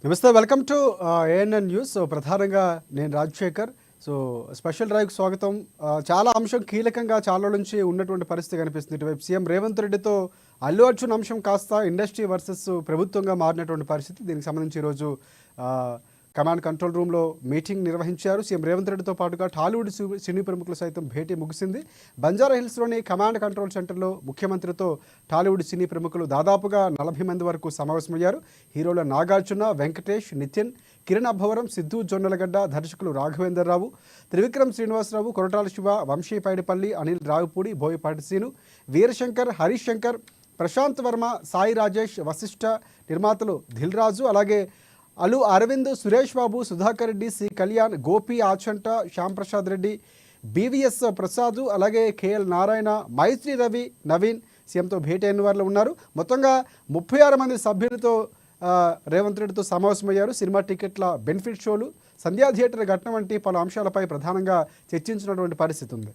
నమస్తే, welcome to ANN news. ప్రధానంగా నేను రాజశేఖర్. స్పెషల్ డ్రైవ్కి స్వాగతం. చాలా అంశం కీలకంగా చాలా నుంచి ఉన్నటువంటి పరిస్థితి కనిపిస్తుంది. ఇటువైపు సీఎం రేవంత్ రెడ్డితో అల్లు అర్జున్ అంశం కాస్త ఇండస్ట్రీ వర్సెస్ ప్రభుత్వంగా మారినటువంటి పరిస్థితి. దీనికి సంబంధించి ఈరోజు కమాండ్ కంట్రోల్ రూమ్లో మీటింగ్ నిర్వహించారు. సీఎం రేవంత్ రెడ్డితో పాటుగా టాలీవుడ్ సినీ ప్రముఖులు సైతం భేటీ ముగిసింది. బంజారా హిల్స్లోని కమాండ్ కంట్రోల్ సెంటర్లో ముఖ్యమంత్రితో టాలీవుడ్ సినీ ప్రముఖులు దాదాపుగా 40 మంది వరకు సమావేశమయ్యారు. హీరోల నాగార్జున, వెంకటేష్, నితిన్, కిరణ్ అబ్బవరం, సిద్ధు జొన్నలగడ్డ, దర్శకులు రాఘవేంద్రరావు, త్రివిక్రమ్ శ్రీనివాసరావు, కొరటాల శివ, వంశీ పైడిపల్లి, అనిల్ రావుపూడి, బోయపాటి సీను, వీరశంకర్, హరీష్ శంకర్, ప్రశాంత్ వర్మ, సాయి రాజేష్, వశిష్ఠ, నిర్మాతలు దిల్ రాజు, అలాగే అలు అరవింద్, సురేష్ బాబు, సుధాకర్ రెడ్డి, సి కళ్యాణ్, గోపి ఆచంట, శ్యాంప్రసాద్ రెడ్డి, బీవీఎస్ ప్రసాద్, అలాగే కేఎల్ నారాయణ, మైత్రి రవి, నవీన్ సీఎంతో భేటీ అయిన వారిలో ఉన్నారు. మొత్తంగా 36 మంది సభ్యులతో రేవంత్ రెడ్డితో సమావేశమయ్యారు. సినిమా టికెట్ల బెనిఫిట్ షోలు, సంధ్యా థియేటర్ ఘటన వంటి పలు అంశాలపై ప్రధానంగా చర్చించినటువంటి పరిస్థితి ఉంది.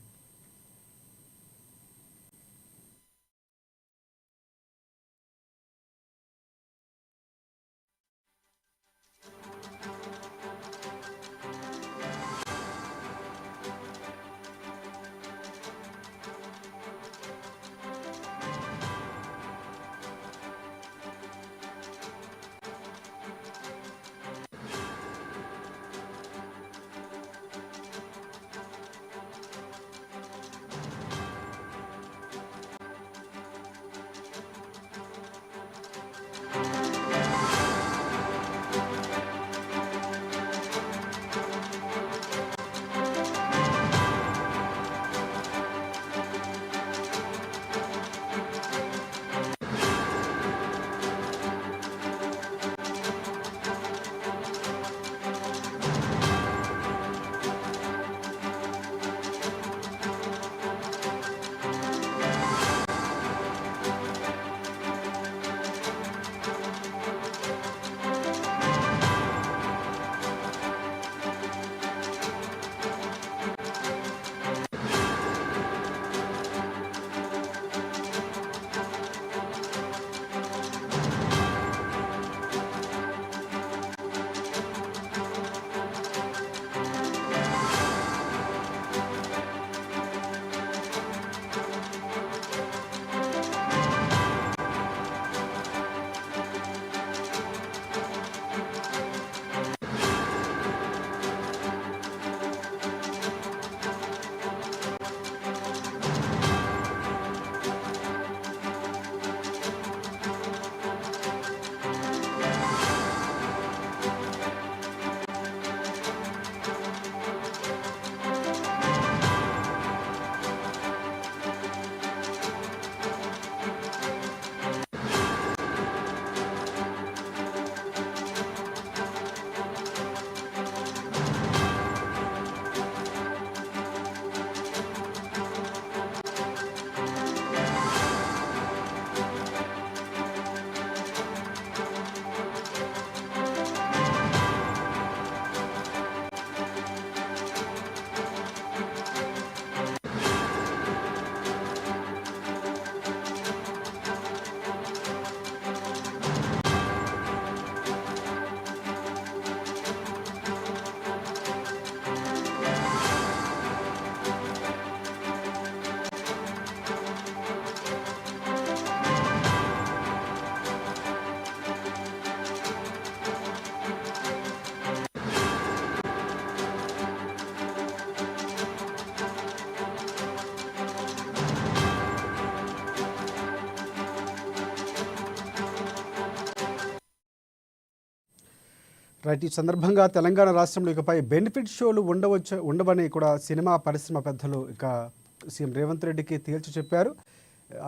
రైట్. ఈ సందర్భంగా తెలంగాణ రాష్ట్రంలో ఇకపై బెనిఫిట్ షోలు ఉండవని కూడా సినిమా పరిశ్రమ పెద్దలు ఇక సీఎం రేవంత్ రెడ్డికి తేల్చి చెప్పారు.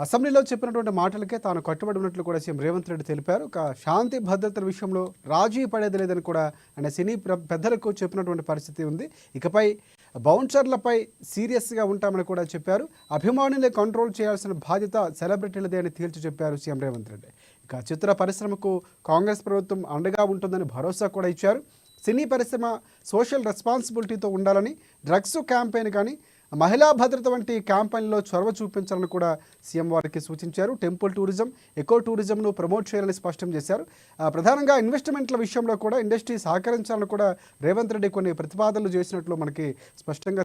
అసెంబ్లీలో చెప్పినటువంటి మాటలకే తాను కట్టుబడి ఉన్నట్లు కూడా సీఎం రేవంత్ రెడ్డి తెలిపారు. శాంతి భద్రతల విషయంలో రాజీ పడేది లేదని కూడా ఆయన సినీ పెద్దలకు చెప్పినటువంటి పరిస్థితి ఉంది. ఇకపై బౌన్సర్లపై సీరియస్గా ఉంటామని కూడా చెప్పారు. అభిమానులే కంట్రోల్ చేయాల్సిన బాధ్యత సెలబ్రిటీలదే అని తేల్చి చెప్పారు సీఎం రేవంత్ రెడ్డి. ఇక చిత్ర పరిశ్రమకు కాంగ్రెస్ ప్రభుత్వం అండగా ఉంటుందని భరోసా కూడా ఇచ్చారు. సినీ పరిశ్రమ సోషల్ రెస్పాన్సిబిలిటీతో ఉండాలని, డ్రగ్స్ క్యాంపెయిన్ కానీ మహిళా భద్రత వంటి క్యాంపెయిన్లో చొరవ చూపించాలని కూడా సీఎం వారికి సూచించారు. టెంపుల్ టూరిజం, ఎకో టూరిజంను ప్రమోట్ చేయాలని స్పష్టం చేశారు. ప్రధానంగా ఇన్వెస్ట్మెంట్ల విషయంలో కూడా ఇండస్ట్రీ సహకరించాలని కూడా రేవంత్ రెడ్డి కొన్ని ప్రతిపాదనలు చేసినట్లు మనకి స్పష్టంగా